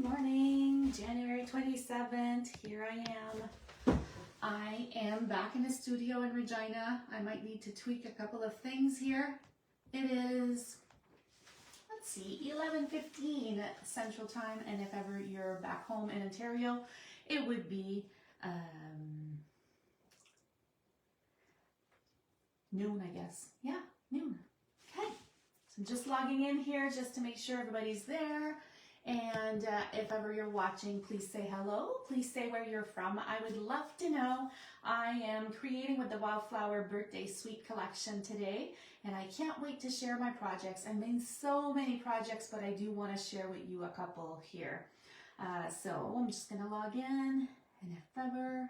morning, January 27th. Here I am back in the studio in Regina. I might need to tweak a couple of things here. It is, let's see, 11:15 Central Time, and if ever you're back home in Ontario, it would be noon, I guess. Yeah, noon. Okay, so I'm just logging in here just to make sure everybody's there. And if ever you're watching, please say hello. Please say where you're from. I would love to know. I am creating with the Wildflower Birthday Suite Collection today, and I can't wait to share my projects. I made so many projects, but I do want to share with you a couple here. So I'm just going to log in, and if ever...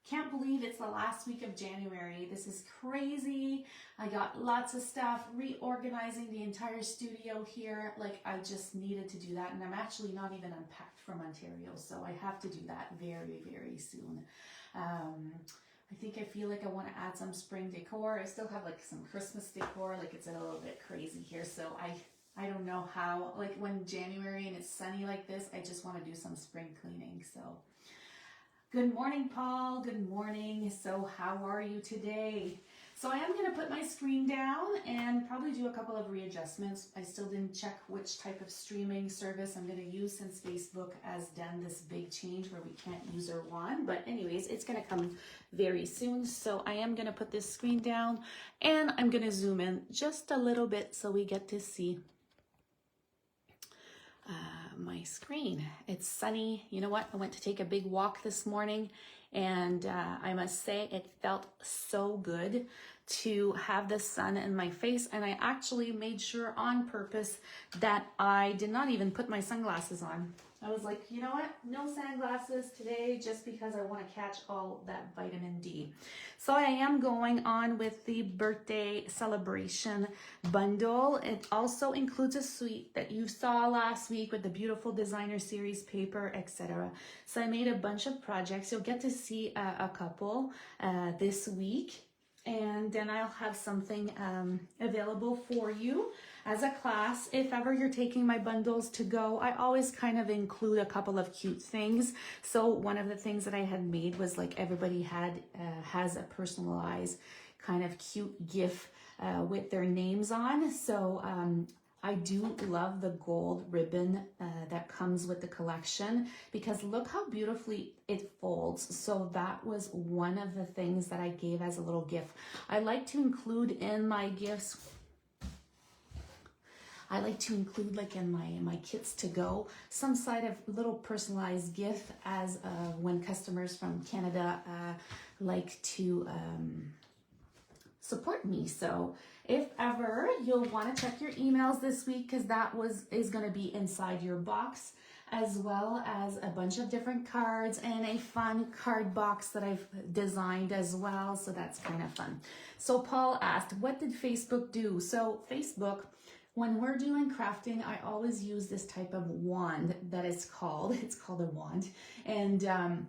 Can't believe it's the last week of January. This is crazy. I got lots of stuff, reorganizing the entire studio here. Like, I just needed to do that. And I'm actually not even unpacked from Ontario, so I have to do that very, very soon. I think I feel like I want to add some spring decor. I still have like some Christmas decor. Like, it's a little bit crazy here. So I don't know how, like when January and it's sunny like this, I just want to do some spring cleaning. So good morning, Paul. Good morning. So how are you today? So I am going to put my screen down and probably do a couple of readjustments. I still didn't check which type of streaming service I'm going to use since Facebook has done this big change where we can't use our one. But anyways, it's going to come very soon. So I am going to put this screen down and I'm going to zoom in just a little bit so we get to see my screen. It's sunny. You know what? I went to take a big walk this morning, and I must say it felt so good to have the sun in my face. And I actually made sure on purpose that I did not even put my sunglasses on. I was like, you know what? No sunglasses today, just because I want to catch all that vitamin D. So I am going on with the birthday celebration bundle. It also includes a suite that you saw last week with the beautiful designer series paper, etc. So I made a bunch of projects. You'll get to see a couple this week. And then I'll have something available for you as a class. If ever you're taking my bundles to go, I always kind of include a couple of cute things. So one of the things that I had made was like everybody has a personalized kind of cute GIF with their names on. So I do love the gold ribbon that comes with the collection, because look how beautifully it folds. So that was one of the things that I gave as a little gift. I like to include in my gifts, I like to include like in my kits to go, some side of little personalized gift as when customers from Canada like to support me. So if ever you'll want to check your emails this week, because that is going to be inside your box, as well as a bunch of different cards and a fun card box that I've designed as well. So that's kind of fun. So Paul asked, what did Facebook do? So Facebook, when we're doing crafting, I always use this type of wand that it's called a wand. And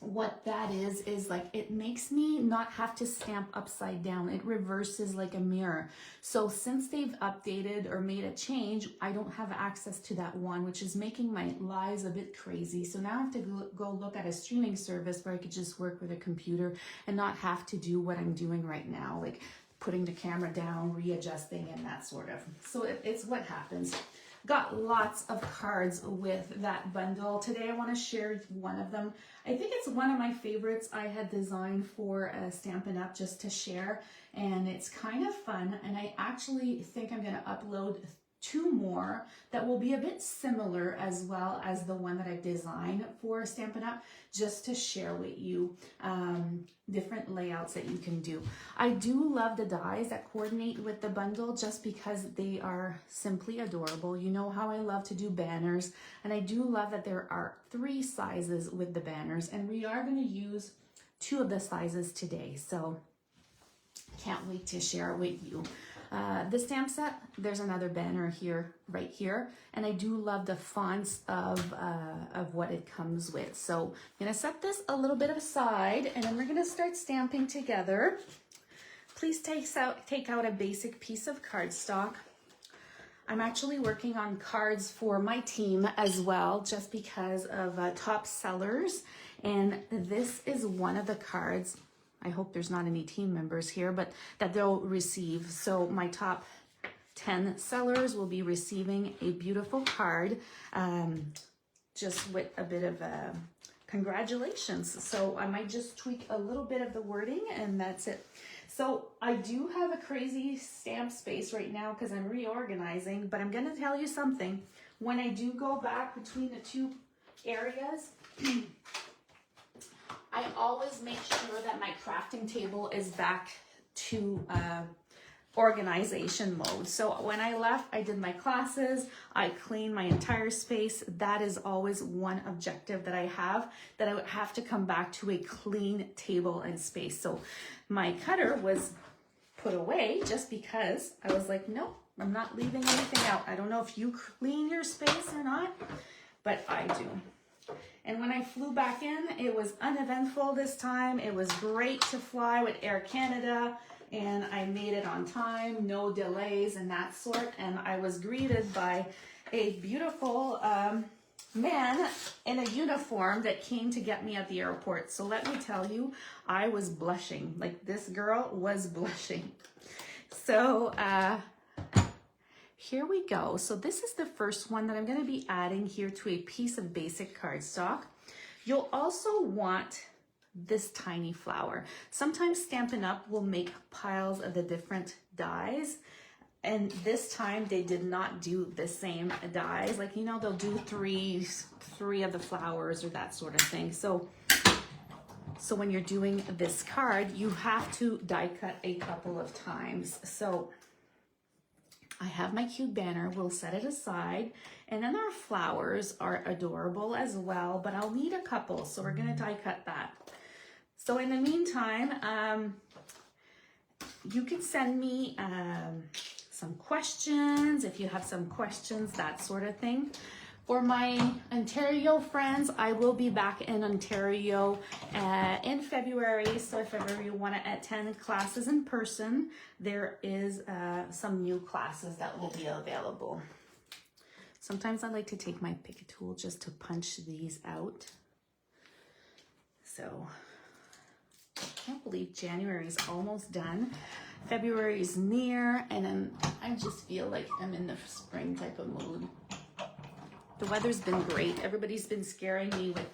what that is like, it makes me not have to stamp upside down. It reverses like a mirror. So since they've updated or made a change, I don't have access to that one, which is making my lives a bit crazy. So now I have to go look at a streaming service where I could just work with a computer and not have to do what I'm doing right now, like putting the camera down, readjusting, and that sort of. So it's what happens. Got lots of cards with that bundle. Today I want to share one of them. I think it's one of my favorites I had designed for Stampin' Up just to share, and it's kind of fun, and I actually think I'm going to upload 2 more that will be a bit similar as well as the one that I've designed for Stampin' Up, just to share with you different layouts that you can do. I do love the dies that coordinate with the bundle just because they are simply adorable. You know how I love to do banners, and I do love that there are 3 sizes with the banners, and we are going to use 2 of the sizes today. So can't wait to share with you. The stamp set, there's another banner here, right here, and I do love the fonts of what it comes with. So I'm gonna set this a little bit aside, and then we're gonna start stamping together. Please take out a basic piece of cardstock. I'm actually working on cards for my team as well, just because of top sellers. And this is one of the cards, I hope there's not any team members here, but that they'll receive. So my top 10 sellers will be receiving a beautiful card, just with a bit of a congratulations. So I might just tweak a little bit of the wording and that's it. So I do have a crazy stamp space right now because I'm reorganizing, but I'm going to tell you something. When I do go back between the two areas, I always make sure that my crafting table is back to organization mode. So when I left, I did my classes, I cleaned my entire space. That is always one objective that I have, that I would have to come back to a clean table and space. So my cutter was put away just because I was like, no, I'm not leaving anything out. I don't know if you clean your space or not, but I do. And when I flew back in, it was uneventful this time. It was great to fly with Air Canada, and I made it on time, no delays and that sort. And I was greeted by a beautiful man in a uniform that came to get me at the airport. So let me tell you, I was blushing. Like, this girl was blushing. So here we go. So this is the first one that I'm going to be adding here to a piece of basic cardstock. You'll also want this tiny flower. Sometimes Stampin' Up will make piles of the different dies, and this time they did not do the same dies. Like, you know, they'll do three of the flowers or that sort of thing. So when you're doing this card, you have to die cut a couple of times. So I have my cute banner, we'll set it aside, and then our flowers are adorable as well, but I'll need a couple, so we're gonna die cut that. So in the meantime, you can send me some questions, if you have some questions, that sort of thing. For my Ontario friends, I will be back in Ontario in February. So if ever you want to attend classes in person, there is some new classes that will be available. Sometimes I like to take my pick tool just to punch these out. So I can't believe January is almost done. February is near, and then I just feel like I'm in the spring type of mood. The weather's been great. Everybody's been scaring me with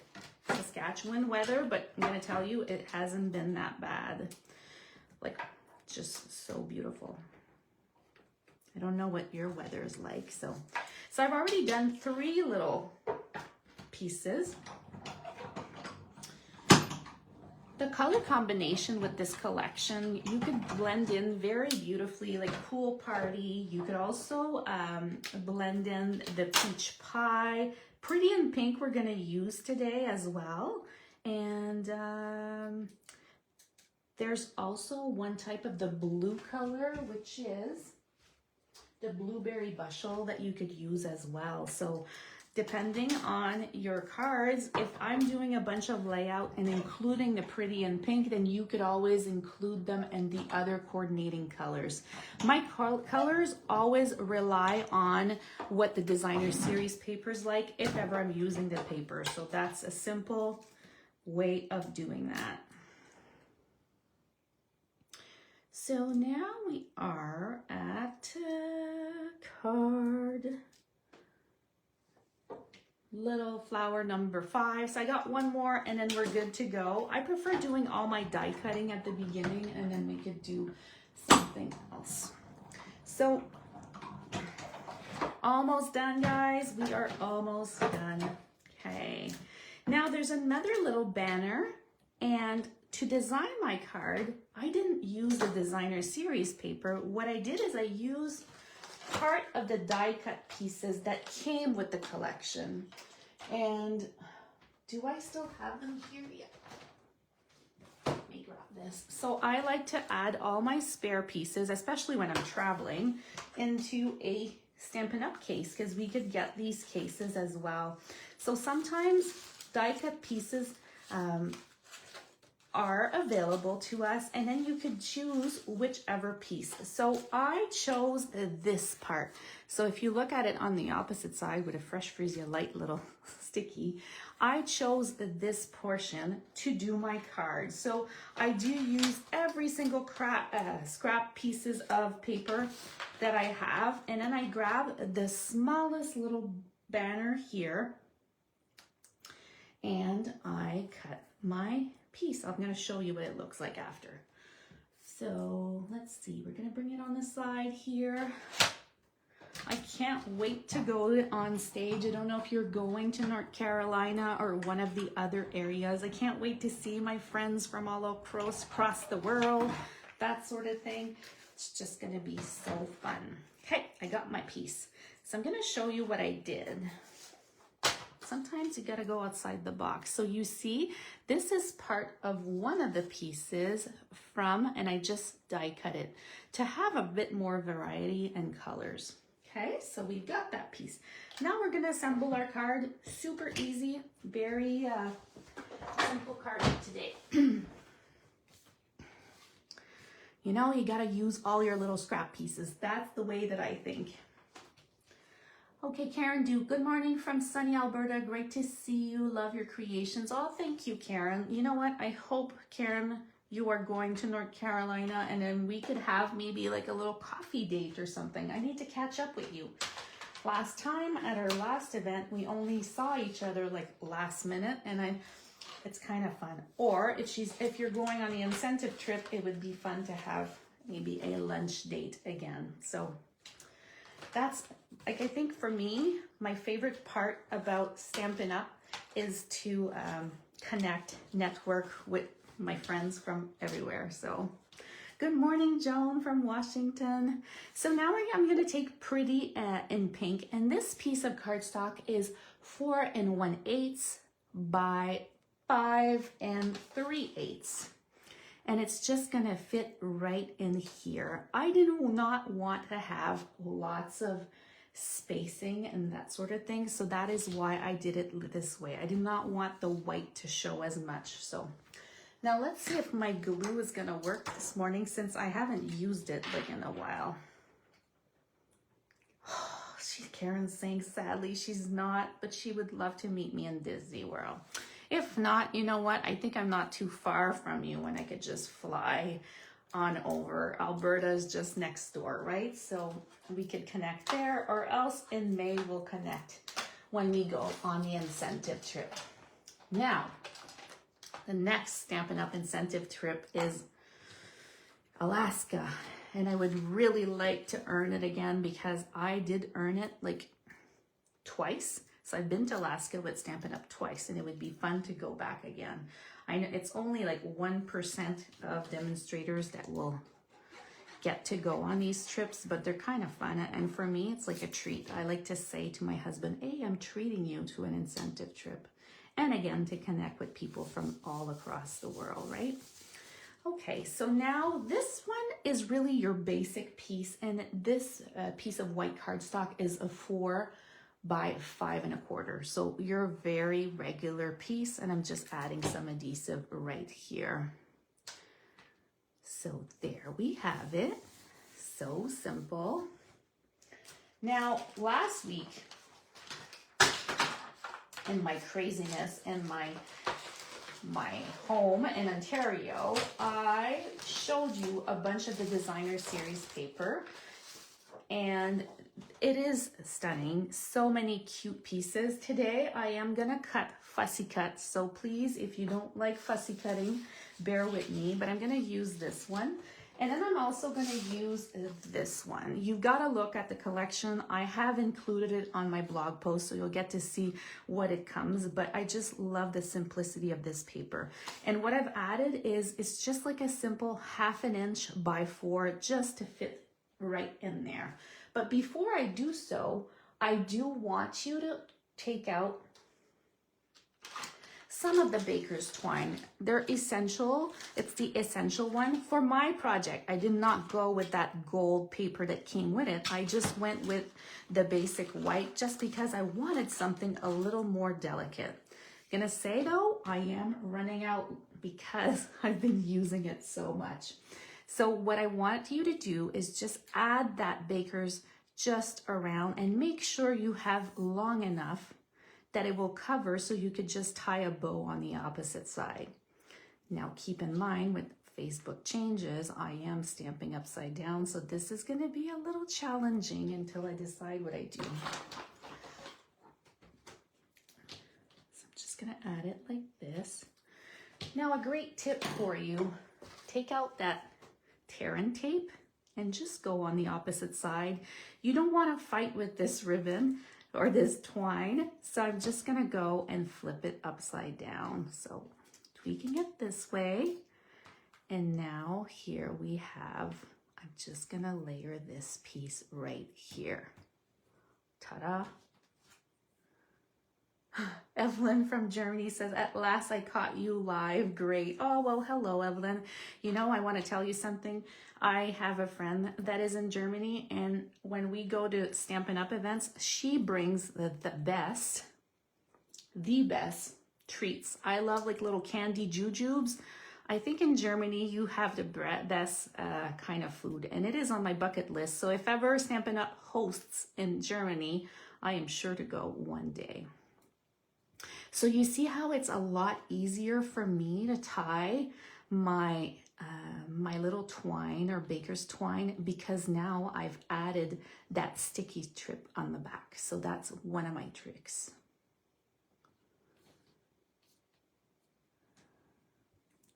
Saskatchewan weather, but I'm gonna tell you, it hasn't been that bad. Like, just so beautiful. I don't know what your weather is like. So I've already done 3 little pieces. The color combination with this collection, you could blend in very beautifully, like pool party. You could also blend in the peach pie. Pretty in pink we're gonna use today as well. And there's also one type of the blue color, which is the blueberry bushel, that you could use as well. So depending on your cards, if I'm doing a bunch of layout and including the pretty and pink, then you could always include them in the other coordinating colors. My colors always rely on what the designer series paper is like, if ever I'm using the paper. So that's a simple way of doing that. So now we are at card little flower number 5. So I got one more and then we're good to go. I prefer doing all my die cutting at the beginning and then we could do something else. So almost done, guys. We are almost done. Okay. Now there's another little banner, and to design my card, I didn't use the designer series paper. What I did is I used part of the die cut pieces that came with the collection. And do I still have them here yet? Let me grab this. So I like to add all my spare pieces, especially when I'm traveling, into a Stampin' Up case, because we could get these cases as well. So sometimes die cut pieces are available to us, and then you could choose whichever piece. So I chose this part. So if you look at it on the opposite side with a Fresh Freesia light little sticky, I chose this portion to do my card. So I do use every single scrap pieces of paper that I have, and then I grab the smallest little banner here and I cut my piece. I'm going to show you what it looks like after. So let's see, we're going to bring it on the side here. I can't wait to go on stage. I don't know if you're going to North Carolina or one of the other areas. I can't wait to see my friends from all across the world, that sort of thing. It's just going to be so fun. Okay, I got my piece. So I'm going to show you what I did. Sometimes you got to go outside the box. So you see, this is part of one of the pieces from, and I just die cut it to have a bit more variety and colors. Okay, so we've got that piece. Now we're going to assemble our card. Super easy, very simple card today. You know, you got to use all your little scrap pieces. That's the way that I think. Okay, Karen Duke, good morning from sunny Alberta. Great to see you. Love your creations. Oh, thank you, Karen. You know what? I hope, Karen, you are going to North Carolina and then we could have maybe like a little coffee date or something. I need to catch up with you. Last time at our last event, we only saw each other like last minute, and it's kind of fun. Or if you're going on the incentive trip, it would be fun to have maybe a lunch date again. So that's, like, I think for me, my favorite part about Stampin' Up is to connect, network with my friends from everywhere. So good morning, Joan from Washington. So now I'm going to take Pretty in Pink, and this piece of cardstock is 4 1/8 by 5 3/8. And it's just gonna fit right in here. I do not want to have lots of spacing and that sort of thing. So that is why I did it this way. I do not want the white to show as much. So now let's see if my glue is gonna work this morning, since I haven't used it like in a while. Karen's saying sadly she's not, but she would love to meet me in Disney World. If not, you know what? I think I'm not too far from you and I could just fly on over. Alberta is just next door, right? So we could connect there, or else in May we'll connect when we go on the incentive trip. Now, the next Stampin' Up! Incentive trip is Alaska. And I would really like to earn it again, because I did earn it like twice. So I've been to Alaska with Stampin' Up! Twice, and it would be fun to go back again. I know it's only like 1% of demonstrators that will get to go on these trips, but they're kind of fun. And for me, it's like a treat. I like to say to my husband, hey, I'm treating you to an incentive trip. And again, to connect with people from all across the world, right? Okay, so now this one is really your basic piece, and this piece of white cardstock is a 4 by 5 1/4. So your very regular piece, and I'm just adding some adhesive right here. So there we have it. So simple. Now, last week, in my craziness and my home in Ontario, I showed you a bunch of the designer series paper, and it is stunning. So many cute pieces. Today I am gonna cut fussy cut, so please, if you don't like fussy cutting, bear with me, but I'm gonna use this one. And then I'm also gonna use this one. You've gotta look at the collection. I have included it on my blog post, so you'll get to see what it comes, but I just love the simplicity of this paper. And what I've added is, it's just like a simple 1/2 inch by 4, just to fit right in there. But before I do so, I do want you to take out some of the baker's twine. They're essential. It's the essential one. For my project, I did not go with that gold paper that came with it. I just went with the basic white, just because I wanted something a little more delicate. Gonna say though, I am running out because I've been using it so much. So what I want you to do is just add that baker's just around and make sure you have long enough that it will cover so you could just tie a bow on the opposite side. Now keep in mind with Facebook changes, I am stamping upside down, so this is going to be a little challenging until I decide what I do. So I'm just going to add it like this. Now a great tip for you, take out that tear and tape and just go on the opposite side. You don't want to fight with this ribbon or this twine, so I'm just going to go and flip it upside down. So tweaking it this way. And now here we have, I'm just gonna layer this piece right here. Ta-da. Evelyn from Germany says, at last I caught you live. Great. Oh, well, hello, Evelyn. You know, I want to tell you something. I have a friend that is in Germany, and when we go to Stampin' Up events, she brings the best treats. I love like little candy jujubes. I think in Germany you have the best kind of food, and it is on my bucket list. So if ever Stampin' Up hosts in Germany, I am sure to go one day. So you see how it's a lot easier for me to tie my my little twine or baker's twine because now I've added that sticky strip on the back. So that's one of my tricks.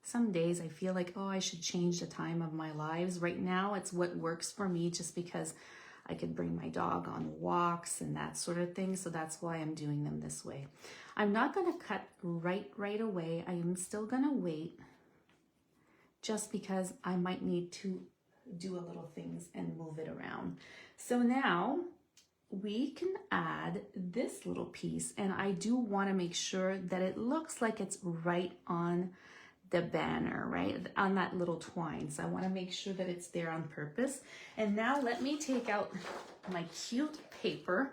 Some days I feel like, oh, I should change the time of my lives. Right now, it's what works for me just because I could bring my dog on walks and that sort of thing. So that's why I'm doing them this way. I'm not going to cut right away. I am still going to wait just because I might need to do a little things and move it around. So now we can add this little piece, and I do want to make sure that it looks like it's right on the banner, right on that little twine. So I want to make sure that it's there on purpose. And now let me take out my cute paper,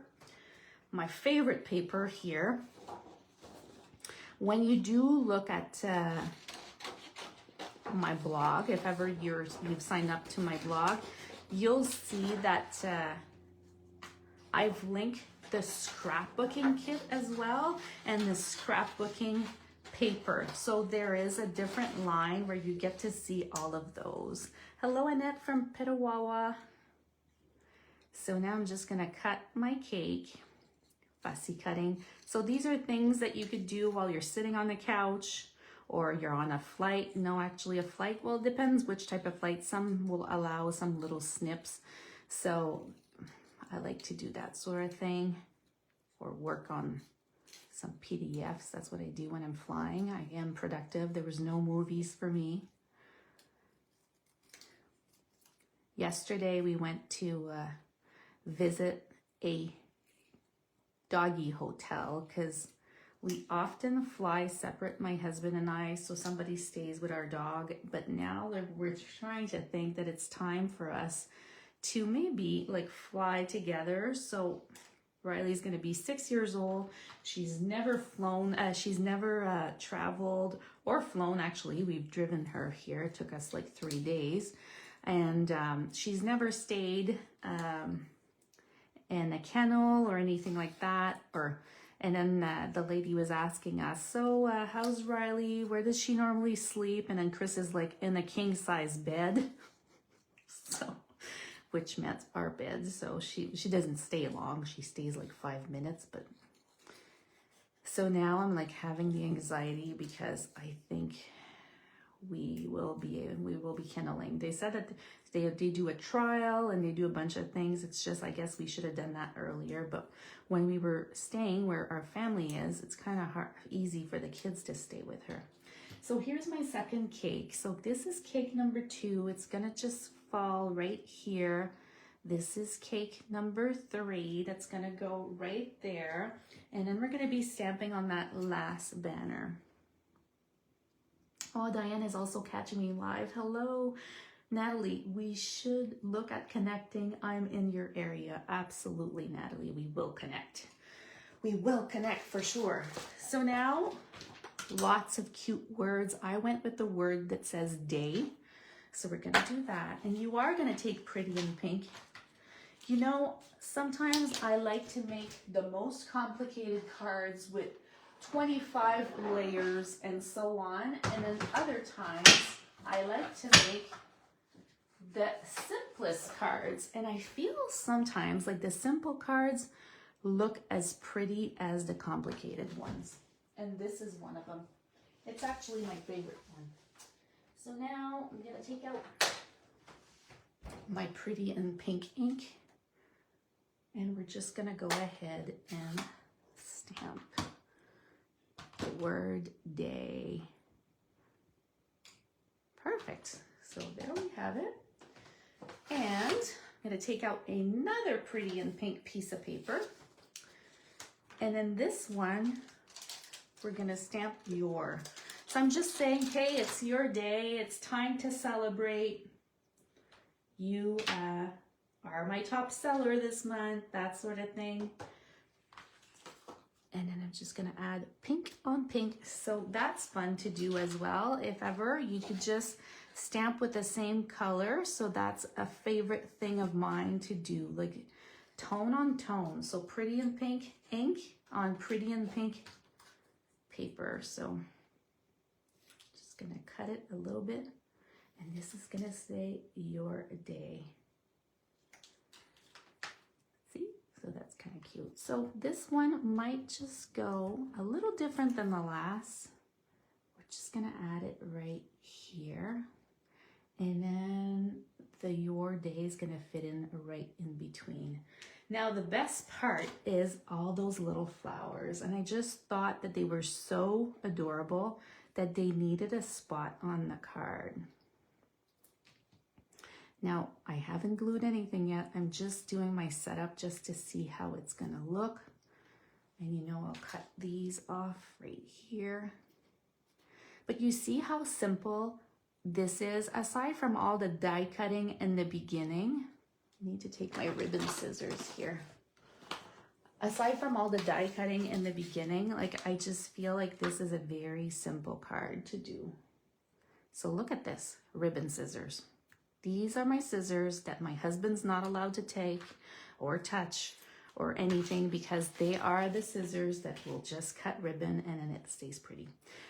my favorite paper here. When you do look at my blog, if ever you've signed up to my blog, you'll see that I've linked the scrapbooking kit as well and the scrapbooking paper. So there is a different line where you get to see all of those. Hello, Annette from Petawawa. So now I'm just gonna cut my cake, fussy cutting. So these are things that you could do while you're sitting on the couch or you're on a flight. No, actually a flight, well, it depends which type of flight. Some will allow some little snips. So I like to do that sort of thing or work on some PDFs. That's what I do when I'm flying. I am productive. There was no movies for me. Yesterday we went to visit a doggy hotel because we often fly separate, my husband and I, so somebody stays with our dog. But now we're trying to think that it's time for us to maybe like fly together. So Riley's going to be 6 years old. She's never flown. She's never traveled or flown. Actually, we've driven her here. It took us like 3 days. And she's never stayed in a kennel or anything like that. And then the lady was asking us, so how's Riley? Where does she normally sleep? And then Chris is like, in a king size bed. So, which meant our bed. So she doesn't stay long. She stays like 5 minutes. But so now I'm like having the anxiety because I think we will be kenneling. They said that they do a trial and they do a bunch of things. It's just, I guess we should have done that earlier. But when we were staying where our family is, it's kind of easy for the kids to stay with her. So here's my second cake. So this is cake number 2. It's gonna just fall right here. This is cake number 3. That's gonna go right there. And then we're gonna be stamping on that last banner. Oh, Diane is also catching me live. Hello, Natalie. We should look at connecting. I'm in your area. Absolutely, Natalie. We will connect. We will connect for sure. So now lots of cute words. I went with the word that says day. So we're gonna do that. And you are gonna take Pretty in Pink. You know, sometimes I like to make the most complicated cards with 25 layers and so on. And then other times I like to make the simplest cards. And I feel sometimes like the simple cards look as pretty as the complicated ones. And this is one of them. It's actually my favorite one. So now I'm gonna take out my Pretty in Pink ink, and we're just gonna go ahead and stamp the word day. Perfect. So there we have it. And I'm gonna take out another Pretty in Pink piece of paper. And then this one, we're gonna stamp your. So I'm just saying, hey, it's your day. It's time to celebrate. You are my top seller this month, that sort of thing. And then I'm just gonna add pink on pink. So that's fun to do as well. If ever, you could just stamp with the same color. So that's a favorite thing of mine to do, like tone on tone. So Pretty in Pink ink on Pretty in Pink paper. So just gonna cut it a little bit, and this is gonna say your day. See, so that's kind of cute. So this one might just go a little different than the last. We're just gonna add it right here, and then the your day is gonna fit in right in between. Now the best part is all those little flowers, and I just thought that they were so adorable that they needed a spot on the card. Now I haven't glued anything yet. I'm just doing my setup just to see how it's gonna look. And you know, I'll cut these off right here. But you see how simple this is, aside from all the die cutting in the beginning. I need to take my ribbon scissors here. Aside from all the die cutting in the beginning, like I just feel like this is a very simple card to do. So look at this, ribbon scissors. These are my scissors that my husband's not allowed to take or touch or anything, because they are the scissors that will just cut ribbon and then it stays pretty.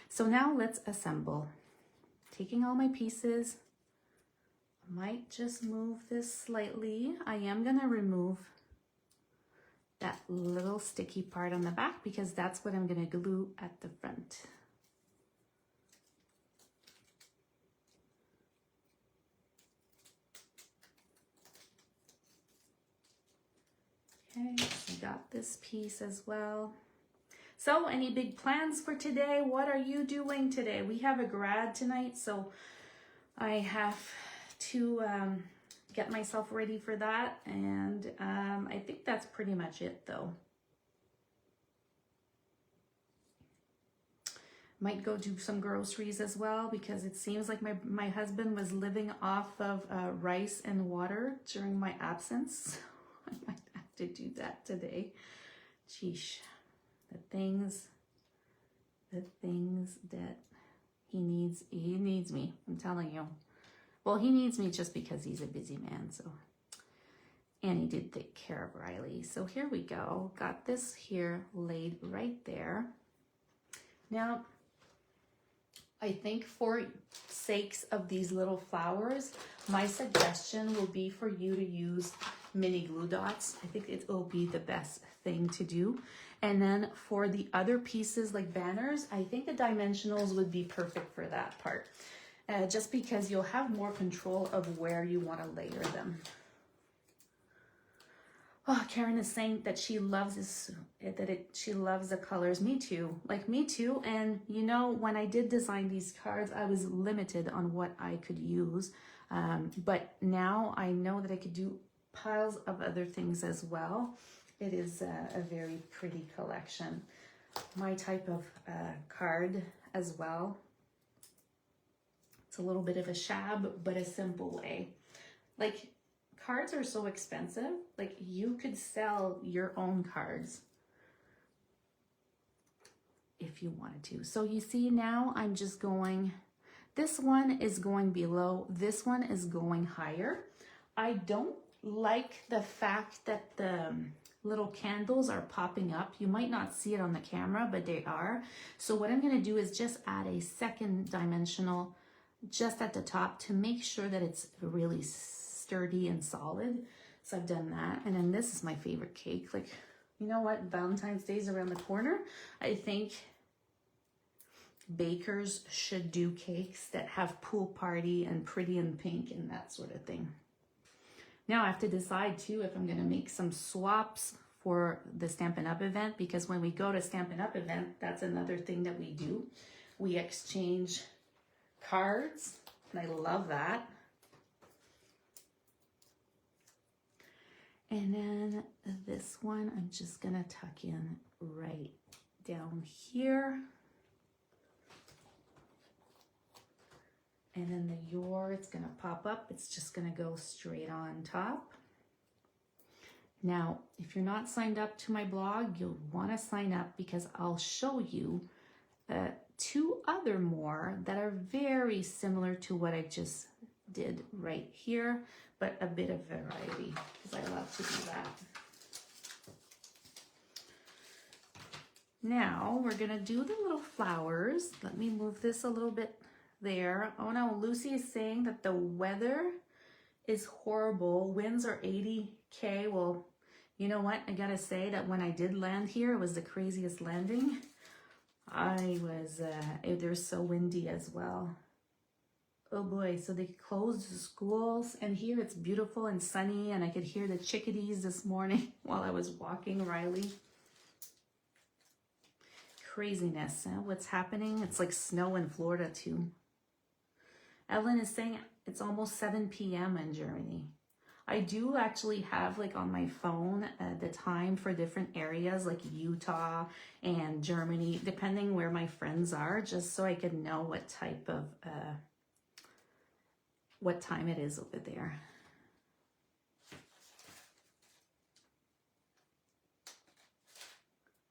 So now let's assemble. Taking all my pieces, I might just move this slightly. I am gonna remove that little sticky part on the back because that's what I'm gonna glue at the front. Okay, so got this piece as well. So any big plans for today? What are you doing today? We have a grad tonight, so I have to get myself ready for that. And I think that's pretty much it though. Might go do some groceries as well, because it seems like my husband was living off of rice and water during my absence. I might have to do that today. Sheesh. The things that he needs me, I'm telling you. Well, he needs me just because he's a busy man, so. And he did take care of Riley. So here we go. Got this here laid right there. Now, I think for sakes of these little flowers, my suggestion will be for you to use mini glue dots. I think it will be the best thing to do. And then for the other pieces like banners, I think the dimensionals would be perfect for that part. Just because you'll have more control of where you want to layer them. Oh, Karen is saying that she loves this, she loves the colors. Me too, like me too. And you know, when I did design these cards, I was limited on what I could use. But now I know that I could do piles of other things as well. It is a very pretty collection. My type of card as well. It's a little bit of a shab, but a simple way. Like, cards are so expensive. Like, you could sell your own cards if you wanted to. So you see now I'm just going, this one is going below, this one is going higher. I don't like the fact that the little candles are popping up. You might not see it on the camera, but they are. So what I'm going to do is just add a second dimensional just at the top to make sure that it's really sturdy and solid. So I've done that. And then this is my favorite cake. Like, you know what? Valentine's Day is around the corner. I think bakers should do cakes that have pool party and pretty in pink and that sort of thing. Now I have to decide too if I'm going to make some swaps for the Stampin' Up event, because when we go to Stampin' Up event, that's another thing that we do. We exchange cards, and I love that. And then this one, I'm just going to tuck in right down here. And then the your, it's going to pop up. It's just going to go straight on top. Now, if you're not signed up to my blog, you'll want to sign up, because I'll show you 2 other more that are very similar to what I just did right here, but a bit of variety, because I love to do that. Now, we're going to do the little flowers. Let me move this a little bit there. Oh no, Lucy is saying that the weather is horrible. Winds are 80K. Well, you know what? I gotta say that when I did land here, it was the craziest landing. They're so windy as well. Oh boy, so they closed the schools, and here it's beautiful and sunny, and I could hear the chickadees this morning while I was walking Riley. Craziness, huh? What's happening? It's like snow in Florida too. Ellen is saying it's almost 7 p.m. in Germany. I do actually have, like, on my phone the time for different areas like Utah and Germany, depending where my friends are, just so I could know what type of what time it is over there.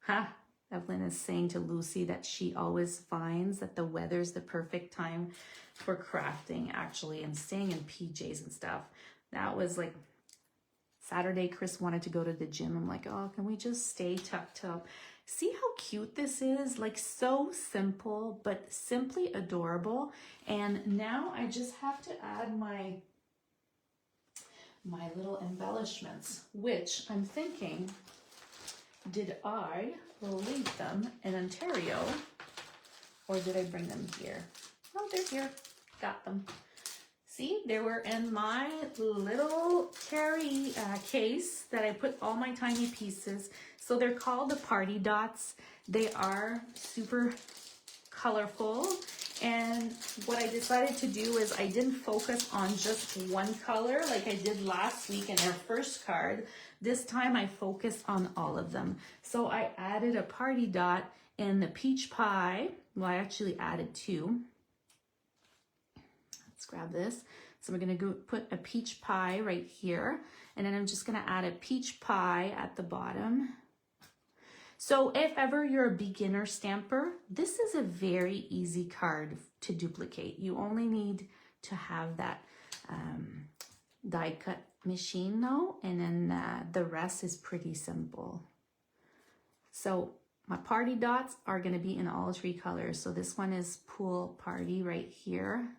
Ha! Evelyn is saying to Lucy that she always finds that the weather's the perfect time for crafting, actually, and staying in PJs and stuff. That was like Saturday, Chris wanted to go to the gym. I'm like, oh, can we just stay tucked up? See how cute this is? Like, so simple, but simply adorable. And now I just have to add my little embellishments, which I'm thinking, did I leave them in Ontario, or did I bring them here? Oh, they're here. Got them. See, they were in my little carry case that I put all my tiny pieces. So they're called the party dots. They are super colorful. And what I decided to do is I didn't focus on just one color like I did last week in our first card. This time I focused on all of them. So I added a party dot in the peach pie. Well, I actually added 2. Let's grab this. So we're gonna go put a peach pie right here. And then I'm just gonna add a peach pie at the bottom. So if ever you're a beginner stamper, this is a very easy card to duplicate. You only need to have that die cut machine though, and then the rest is pretty simple. So my party dots are gonna be in all 3 colors. So this one is pool party right here.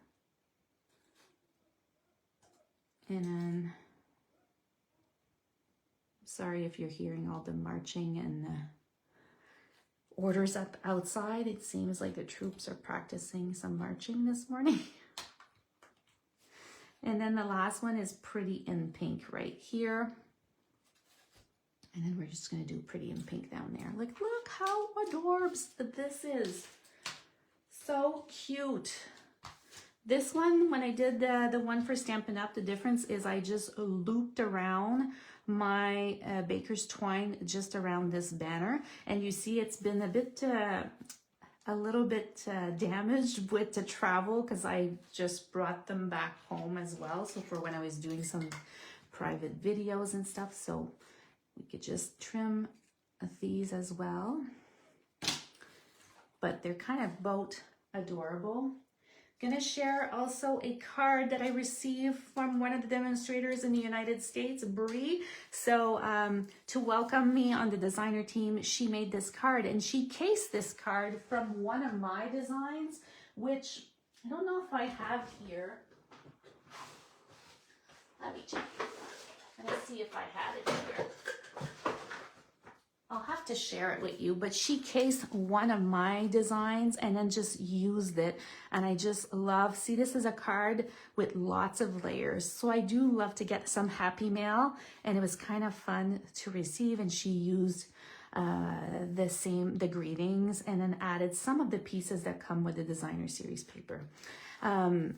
And then, sorry if you're hearing all the marching and the orders up outside. It seems like the troops are practicing some marching this morning. And then the last one is pretty in pink right here. And then we're just gonna do pretty in pink down there. Like, look how adorbs this is. So cute. This one, when I did the one for Stampin' Up, the difference is I just looped around my baker's twine just around this banner. And you see it's been a little bit damaged with the travel, because I just brought them back home as well. So for when I was doing some private videos and stuff. So we could just trim these as well. but they're kind of both adorable. Gonna share also a card that I received from one of the demonstrators in the United States, Bree. So to welcome me on the designer team, she made this card, and she cased this card from one of my designs, which I don't know if I have here. Let me check. Let me see if I had it here. I'll have to share it with you, but she cased one of my designs and then just used it. And I just love, see, this is a card with lots of layers. So I do love to get some happy mail, and it was kind of fun to receive. And she used the greetings and then added some of the pieces that come with the designer series paper.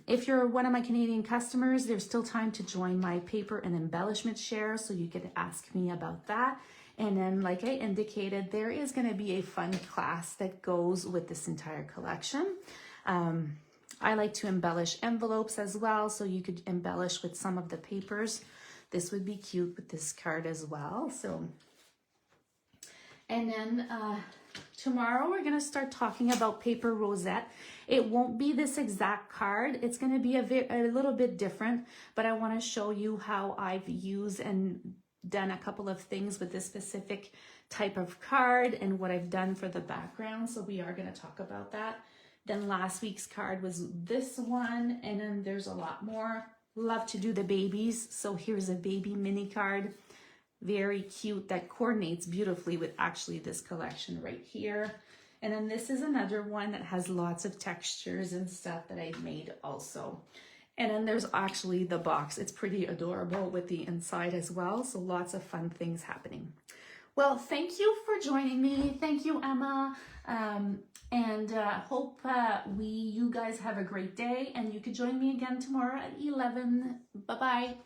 If you're one of my Canadian customers, there's still time to join my paper and embellishment share, so you can ask me about that. And then, like I indicated, there is going to be a fun class that goes with this entire collection. I like to embellish envelopes as well, so you could embellish with some of the papers. This would be cute with this card as well. So, and then tomorrow we're going to start talking about paper rosette. It won't be this exact card. It's going to be a little bit different, but I want to show you how I've used and done a couple of things with this specific type of card and what I've done for the background. So we are going to talk about that. Then last week's card was this one, and then there's a lot more. Love to do the babies. So here's a baby mini card. Very cute, that coordinates beautifully with actually this collection right here. And then this is another one that has lots of textures and stuff that I've made also. And then there's actually the box. It's pretty adorable with the inside as well. So lots of fun things happening. Well, thank you for joining me. Thank you, Emma. And hope you guys have a great day. And you could join me again tomorrow at 11. Bye-bye.